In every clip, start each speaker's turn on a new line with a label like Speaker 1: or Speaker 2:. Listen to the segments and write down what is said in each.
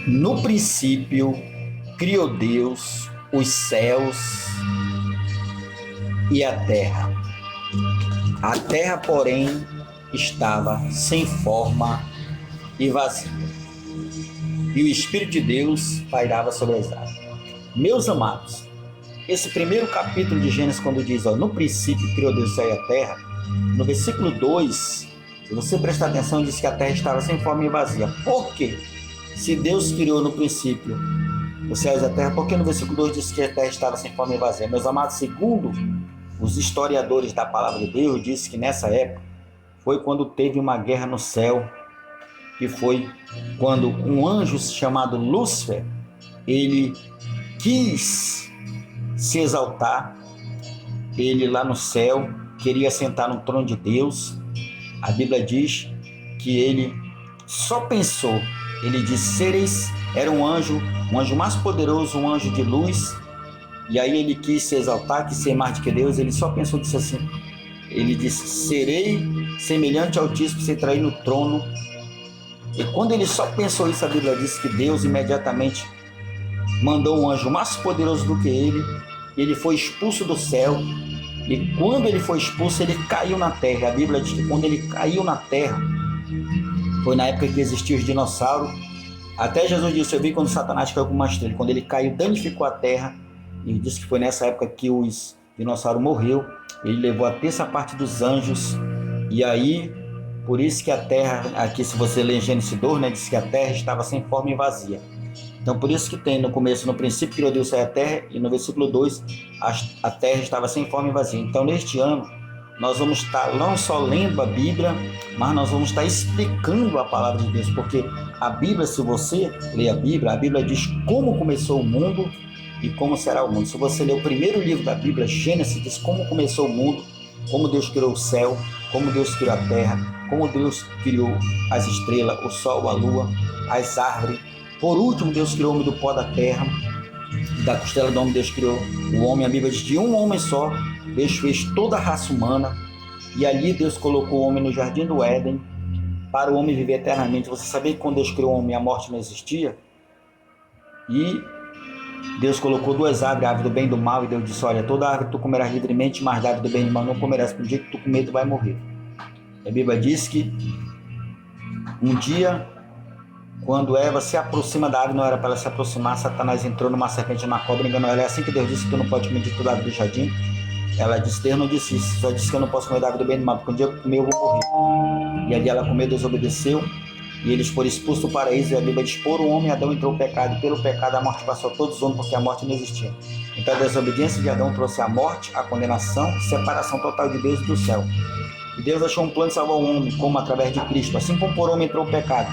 Speaker 1: No princípio, criou Deus os céus e a terra. A terra, porém, estava sem forma e vazia, e o Espírito de Deus pairava sobre as águas. Meus amados, esse primeiro capítulo de Gênesis, quando diz, no princípio criou Deus o céu e a terra, no versículo 2, se você prestar atenção, diz que a terra estava sem forma e vazia. Por quê? Se Deus criou no princípio os céus e a terra, por que no versículo 2 diz que a terra estava sem forma e vazia? Meus amados, segundo os historiadores da palavra de Deus, diz que nessa época foi quando teve uma guerra no céu, que foi quando um anjo chamado Lúcifer, ele quis se exaltar, ele lá no céu queria sentar no trono de Deus. A Bíblia diz que ele só pensou, ele disse, era um anjo mais poderoso, um anjo de luz, e aí ele quis se exaltar, quis ser mais do que Deus. Ele só pensou, disse assim, ele disse, serei semelhante ao Altíssimo, sentarei no trono. E quando ele só pensou isso, a Bíblia diz que Deus imediatamente mandou um anjo mais poderoso do que ele foi expulso do céu, e quando ele foi expulso, ele caiu na terra. A Bíblia diz que quando ele caiu na terra, foi na época que existiam os dinossauros. Até Jesus disse, eu vi quando Satanás caiu com uma estrela, quando ele caiu, danificou a terra, e disse que foi nessa época que os dinossauros morreu, ele levou a terça parte dos anjos, e aí, por isso que a terra, aqui se você ler em Gênesis 2, diz que a terra estava sem forma e vazia. Então, por isso que tem no começo, no princípio, criou Deus a terra, e no versículo 2, a terra estava sem forma e vazia. Então, neste ano, nós vamos estar não só lendo a Bíblia, mas nós vamos estar explicando a palavra de Deus, porque a Bíblia, se você ler a Bíblia diz como começou o mundo e como será o mundo. Se você ler o primeiro livro da Bíblia, Gênesis, diz como começou o mundo, como Deus criou o céu, como Deus criou a terra, como Deus criou as estrelas, o sol, a lua, as árvores. Por último, Deus criou o homem do pó da terra, da costela do homem Deus criou o homem. A Bíblia diz de um homem só, Deus fez toda a raça humana, e ali Deus colocou o homem no jardim do Éden, para o homem viver eternamente. Você sabia que quando Deus criou o homem, a morte não existia? E Deus colocou duas árvores, a árvore do bem e do mal, e Deus disse, olha, toda árvore tu comerás livremente, mas da árvore do bem e do mal não comerás, porque o dia que tu comer, tu vai morrer. A Bíblia diz que um dia, quando Eva se aproxima da árvore, não era para ela se aproximar, Satanás entrou numa serpente, numa cobra, enganou ela. É assim que Deus disse que tu não pode comer de toda a árvore do jardim. Ela disse, Deus não disse isso, só disse que eu não posso comer da árvore do bem e do mal, porque um dia que eu comer eu vou morrer. E ali ela comeu, desobedeceu, e eles foram expulsos do paraíso, e a Bíblia diz, por um homem Adão entrou o pecado, e pelo pecado a morte passou a todos os homens, porque a morte não existia. Então a desobediência de Adão trouxe a morte, a condenação, separação total de Deus e do céu. E Deus achou um plano de salvar o homem, como através de Cristo. Assim como por homem entrou o pecado,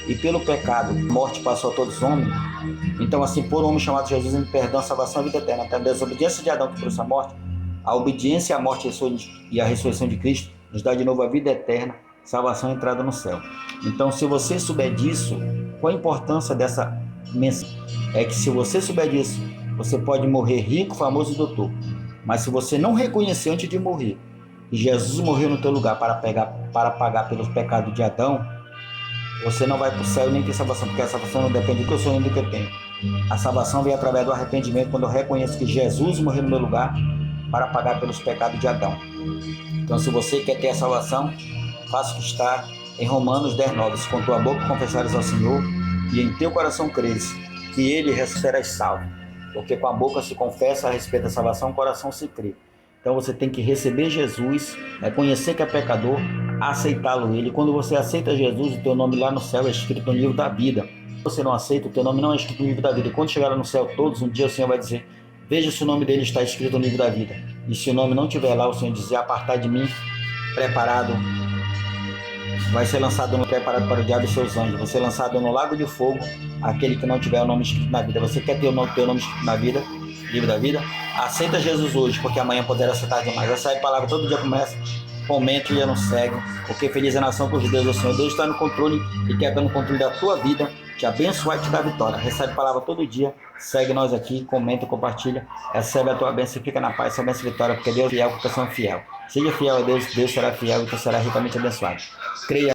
Speaker 1: e pelo pecado a morte passou a todos os homens, então assim por um homem chamado Jesus, em perdão, salvação e vida eterna. Então a desobediência de Adão que trouxe a morte, a obediência à morte e a ressurreição de Cristo nos dá de novo a vida eterna, salvação e entrada no céu. Então, se você souber disso, qual a importância dessa mensagem? É que se você souber disso, você pode morrer rico, famoso e doutor. Mas se você não reconhecer antes de morrer que Jesus morreu no teu lugar para pagar pelos pecados de Adão, você não vai para o céu nem ter salvação, porque a salvação não depende do que eu sou nem do que eu tenho. A salvação vem através do arrependimento, quando eu reconheço que Jesus morreu no meu lugar para pagar pelos pecados de Adão. Então, se você quer ter a salvação, faça o que está em Romanos 10:9. Se com tua boca confessares ao Senhor e em teu coração creres que Ele serás salvo. Porque com a boca se confessa a respeito da salvação, o coração se crê. Então você tem que receber Jesus, reconhecer que é pecador, aceitá-lo Ele. Quando você aceita Jesus, o teu nome lá no céu é escrito no livro da vida. Se você não aceita, o teu nome não é escrito no livro da vida. E quando chegar lá no céu todos, um dia o Senhor vai dizer, veja se o nome dele está escrito no livro da vida. E se o nome não estiver lá, o Senhor dizer, apartai de mim, preparado, vai ser lançado no preparado para o diabo e seus anjos. Vai ser lançado no lago de fogo, aquele que não tiver o nome escrito na vida. Você quer ter o teu nome escrito na vida, livro da vida? Aceita Jesus hoje, porque amanhã poderá ser tarde demais. Essa palavra todo dia começa, comente e não segue, porque feliz é a nação cujo Deus é o Senhor. Deus está no controle e quer estar no controle da tua vida, te abençoar e te dar vitória. Recebe a palavra todo dia, segue nós aqui, comenta e compartilha, recebe a tua bênção e fica na paz, essa bênção e vitória, porque Deus é fiel, porque são fiel. Seja fiel a Deus, Deus será fiel e tu será ricamente abençoado. Creia